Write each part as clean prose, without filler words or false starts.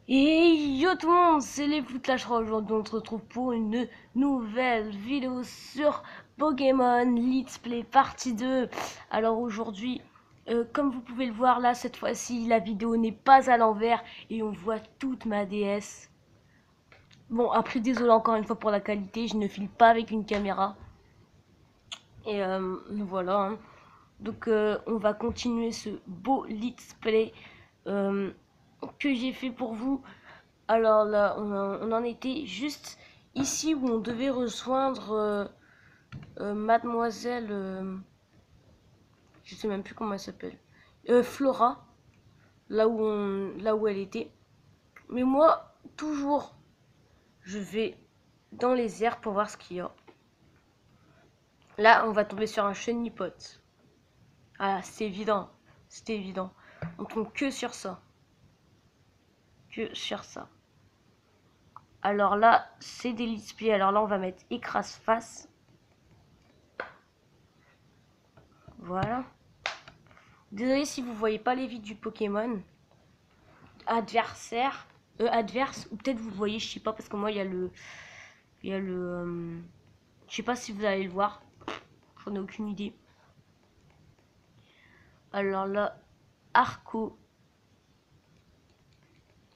Et yo tout le monde, c'est les Foutlâcheras. Aujourd'hui on se retrouve pour une nouvelle vidéo sur Pokémon Let's Play partie 2. Alors aujourd'hui, comme vous pouvez le voir là, cette fois-ci la vidéo n'est pas à l'envers et on voit toute ma DS. Bon après désolé encore une fois pour la qualité, je ne filme pas avec une caméra. Et voilà, hein. Donc on va continuer ce beau Let's Play que j'ai fait pour vous. Alors là, on en était juste ici où on devait rejoindre mademoiselle, je sais même plus comment elle s'appelle, Flora, là où elle était. Mais moi, toujours, je vais dans les airs pour voir ce qu'il y a. Là, on va tomber sur un chenipot. Ah, c'est évident, c'est évident. On tombe que sur ça, que sur ça. Alors là, c'est des displays. Alors là, on va mettre écrase face. Voilà. Désolé si vous voyez pas les vides du Pokémon adversaire, adverse, ou peut-être vous le voyez, je sais pas, parce que moi il y a le, je sais pas si vous allez le voir, j'en ai aucune idée. Alors là, Arco.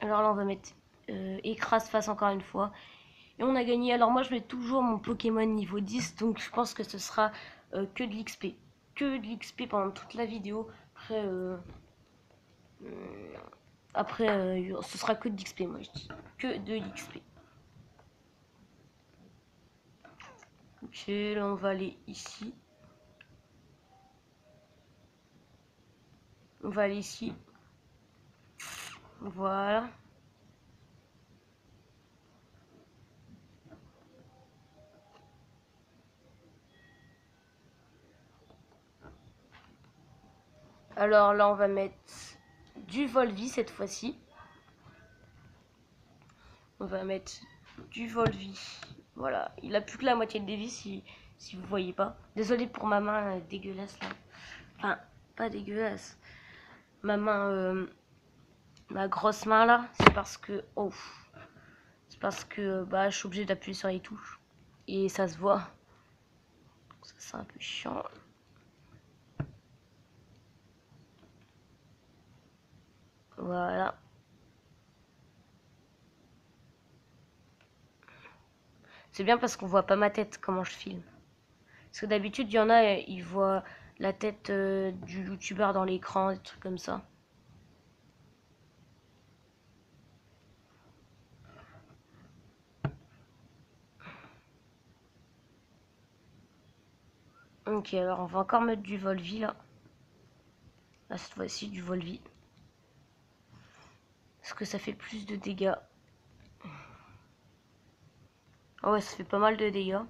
Alors là, on va mettre écrase face encore une fois. Et on a gagné. Alors moi, je mets toujours mon Pokémon niveau 10, donc je pense que ce sera que de l'XP. Que de l'XP pendant toute la vidéo. Après, ce sera que de l'XP, moi je dis. Que de l'XP. Ok, là on va aller ici. On va aller ici. Voilà. Alors là on va mettre du Volvi cette fois-ci. On va mettre du Volvi. Voilà, il a plus que la moitié de vie si vous voyez pas. Désolé pour ma main dégueulasse là. Enfin, pas dégueulasse. Ma main, ma grosse main là, c'est parce que... Oh, c'est parce que bah, je suis obligée d'appuyer sur les touches. Et ça se voit. Ça c'est un peu chiant. Voilà. C'est bien parce qu'on voit pas ma tête comment je filme. Parce que d'habitude, il y en a, ils voient la tête du youtubeur dans l'écran, des trucs comme ça. Ok, alors on va encore mettre du Volvi là. Là, cette fois-ci, du Volvi. Parce que ça fait plus de dégâts. Ah ouais, ça fait pas mal de dégâts.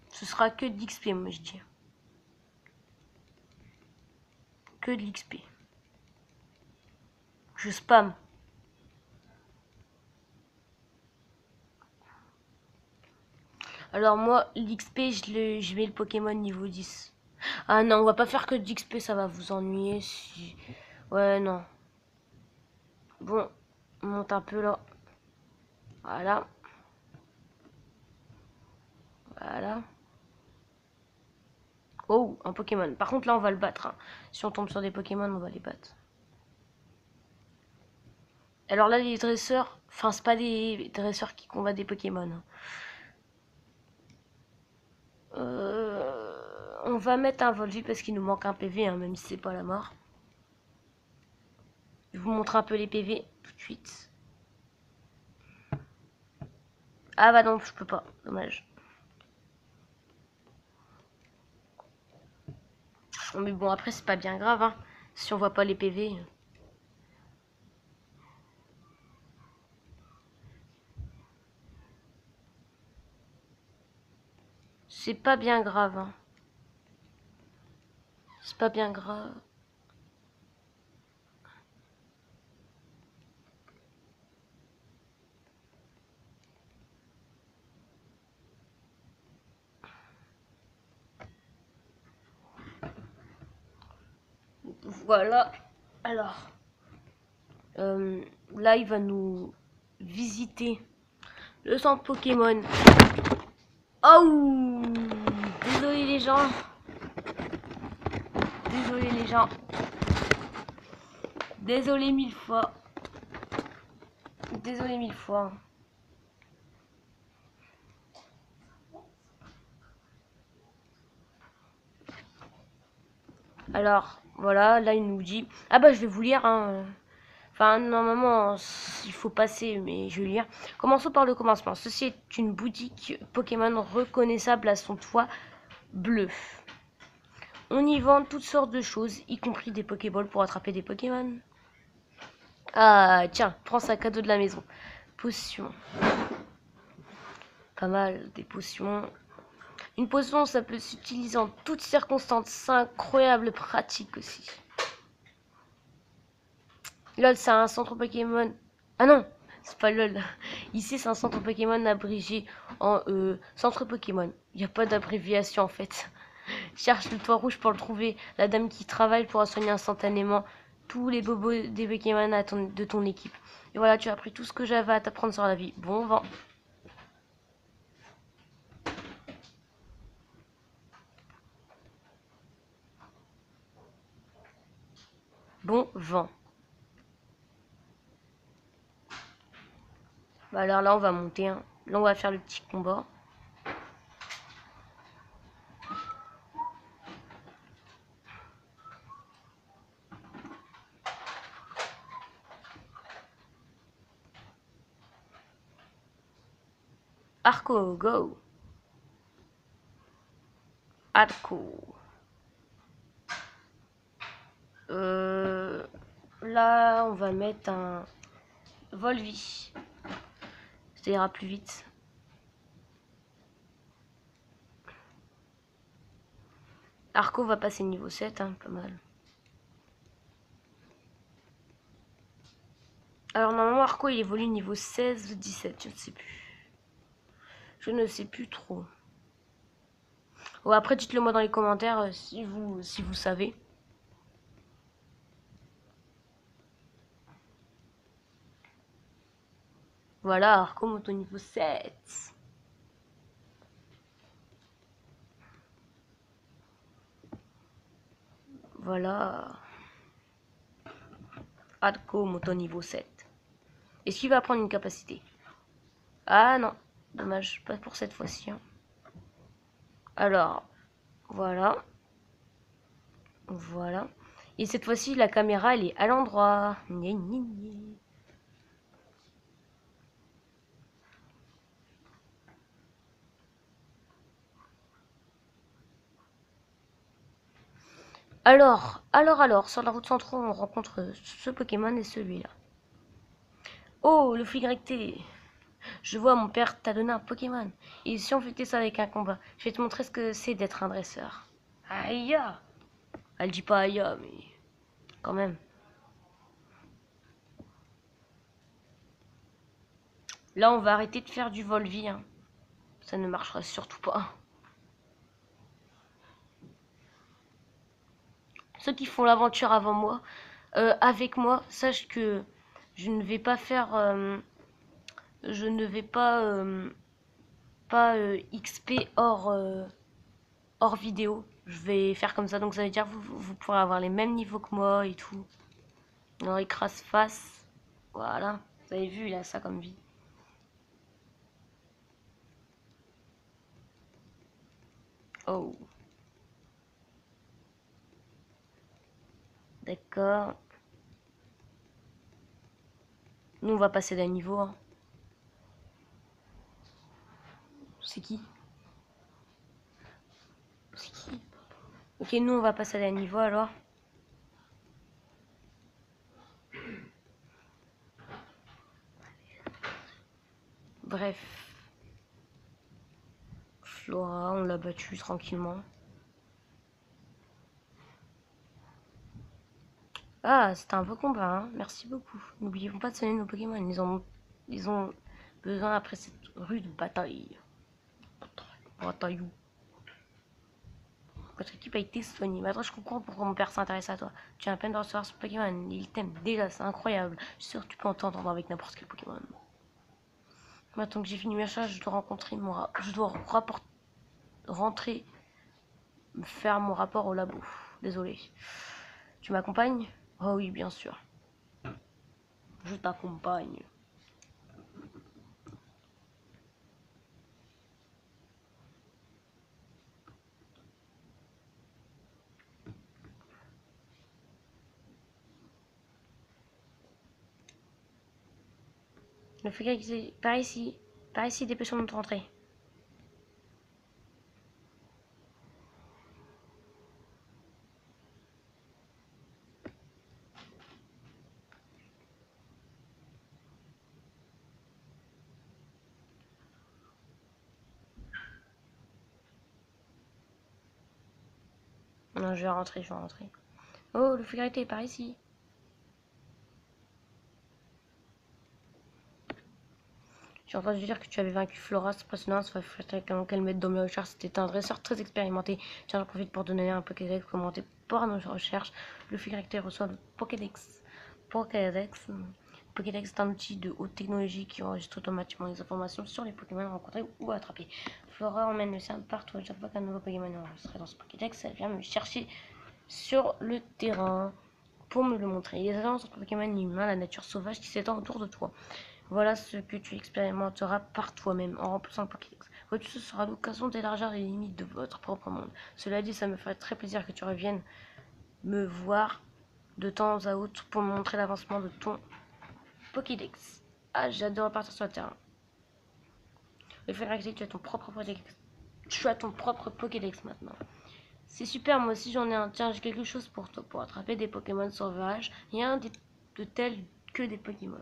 Ce sera que de l'XP, moi je dis. Que de l'XP. Je spam. Alors moi, l'XP, je mets le Pokémon niveau 10. Ah non, on va pas faire que de l'XP, ça va vous ennuyer. Si... Ouais, non. Bon, on monte un peu là. Voilà. Voilà. Oh, un Pokémon. Par contre, là, on va le battre, hein. Si on tombe sur des Pokémon, on va les battre. Alors là, les dresseurs... Enfin, c'est pas des dresseurs qui combattent des Pokémon, hein. On va mettre un Volvi parce qu'il nous manque un PV, hein, même si c'est pas la mort. Je vous montre un peu les PV tout de suite. Ah bah non, je peux pas. Dommage. Mais bon, après, c'est pas bien grave, hein, si on voit pas les PV. C'est pas bien grave, hein. C'est pas bien grave. Voilà. Alors, là, il va nous visiter le centre Pokémon. Oh, désolé les gens. Désolé les gens. Désolé mille fois. Désolé mille fois. Alors, voilà, là il nous dit... Ah bah je vais vous lire, hein. Enfin, normalement, il faut passer, mais je vais lire. Commençons par le commencement. Ceci est une boutique Pokémon reconnaissable à son toit bleu. On y vend toutes sortes de choses, y compris des Pokéballs pour attraper des Pokémon. Ah, tiens, prends ça, cadeau de la maison. Potions. Pas mal, des potions. Une potion, ça peut s'utiliser en toutes circonstances. C'est incroyable, pratique aussi. LOL, c'est un centre Pokémon. Ah non, c'est pas LOL. Ici, c'est un centre Pokémon abrégé en centre Pokémon. Il n'y a pas d'abréviation en fait. Cherche le toit rouge pour le trouver. La dame qui travaille pourra soigner instantanément tous les bobos des Pokémon de ton équipe. Et voilà, tu as appris tout ce que j'avais à t'apprendre sur la vie. Bon vent. Bon vent. Bah alors là, on va monter. Hein. Là, on va faire le petit combat. Arco, go. Arco. Là, on va mettre un Volvi. Ça ira plus vite. Arco va passer niveau 7, hein, pas mal. Alors normalement Arco il évolue niveau 16 ou 17, je ne sais plus. Je ne sais plus trop. Bon, après dites-le moi dans les commentaires si vous savez. Voilà, Arco monte au niveau 7. Voilà. Arco monte au niveau 7. Est-ce qu'il va prendre une capacité? Ah non, dommage, pas pour cette fois-ci. Hein. Alors, voilà. Voilà. Et cette fois-ci, la caméra, elle est à l'endroit. Alors, sur la route centrale, on rencontre ce Pokémon et celui-là. Oh, le flic recté. Je vois, mon père t'a donné un Pokémon. Et si on fait ça avec un combat, je vais te montrer ce que c'est d'être un dresseur. Aïe! Elle dit pas aïe, mais quand même. Là, on va arrêter de faire du Volvi. Hein. Ça ne marchera surtout pas. Ceux qui font l'aventure avant moi, avec moi, sache que je ne vais pas faire... je ne vais pas XP hors vidéo. Je vais faire comme ça, donc ça veut dire que vous pourrez avoir les mêmes niveaux que moi et tout. Alors écrase face. Voilà. Vous avez vu, il a ça comme vie. Oh. D'accord. Nous, on va passer d'un niveau. Hein. C'est qui? C'est qui? Ok, nous, on va passer d'un niveau alors. Bref. Flora, on l'a battu tranquillement. Ah, c'était un beau combat, hein. Merci beaucoup. N'oublions pas de soigner nos Pokémon. Ils ont besoin après cette rude bataille. Bataille. Votre équipe a été soignée. Maintenant, je comprends pourquoi mon père s'intéresse à toi. Tu as à peine de recevoir ce Pokémon. Il t'aime déjà, c'est incroyable. Je suis sûr que tu peux t'entendre avec n'importe quel Pokémon. Maintenant que j'ai fini mes choses, je dois rencontrer je dois rentrer faire mon rapport au labo. Désolé. Tu m'accompagnes? Oh oui, bien sûr. Je t'accompagne. Le flic qui par ici. Par ici, dépêchons de rentrer. Non, je vais rentrer, je vais rentrer. Oh, le flic par ici. J'ai entendu dire que tu avais vaincu Flora, c'est passionnant, ça fait qu'elle mette dans mes recherches. C'était un dresseur très expérimenté. Tiens, j'en profite pour donner un Pokédex commenté par nos recherches. Le fil caractère reçoit le Pokédex. Pokédex est un outil de haute technologie qui enregistre automatiquement les informations sur les Pokémon rencontrés ou attrapés. Flora emmène le sien partout. À chaque fois qu'un nouveau Pokémon est enregistré dans ce Pokédex, elle vient me chercher sur le terrain pour me le montrer. Les alliances entre Pokémon et humains, la nature sauvage qui s'étend autour de toi. Voilà ce que tu expérimenteras par toi-même en remplissant le Pokédex. Vois-tu, ce sera l'occasion d'élargir les limites de votre propre monde. Cela dit, ça me ferait très plaisir que tu reviennes me voir de temps à autre pour me montrer l'avancement de ton Pokédex. Ah, j'adore partir sur le terrain. Le fait que tu as ton propre Pokédex. Tu as ton propre Pokédex maintenant. C'est super, moi aussi j'en ai un. Tiens, j'ai quelque chose pour toi, pour attraper des Pokémon sauvages. Rien de tel que des Pokémon.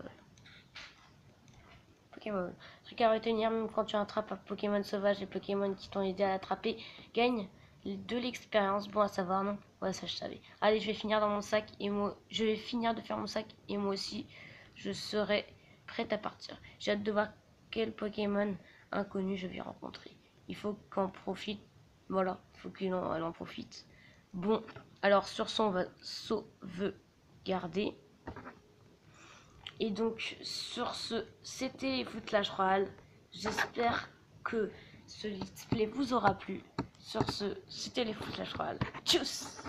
Truc à retenir, même quand tu attrapes un Pokémon sauvage, les Pokémon qui t'ont aidé à l'attraper gagnent de l'expérience. Bon à savoir, non? Ouais, ça je savais. Allez, je vais finir dans mon sac et moi, je vais finir de faire mon sac et moi aussi, je serai prête à partir. J'ai hâte de voir quel Pokémon inconnu je vais rencontrer. Il faut qu'on profite. Voilà, il faut qu'elle en profite. Bon, alors sur ce, on va sauvegarder. Et donc, sur ce, c'était les Footlash Royal. J'espère que ce let's play vous aura plu. Sur ce, c'était les Footlash Royal. Tchuss!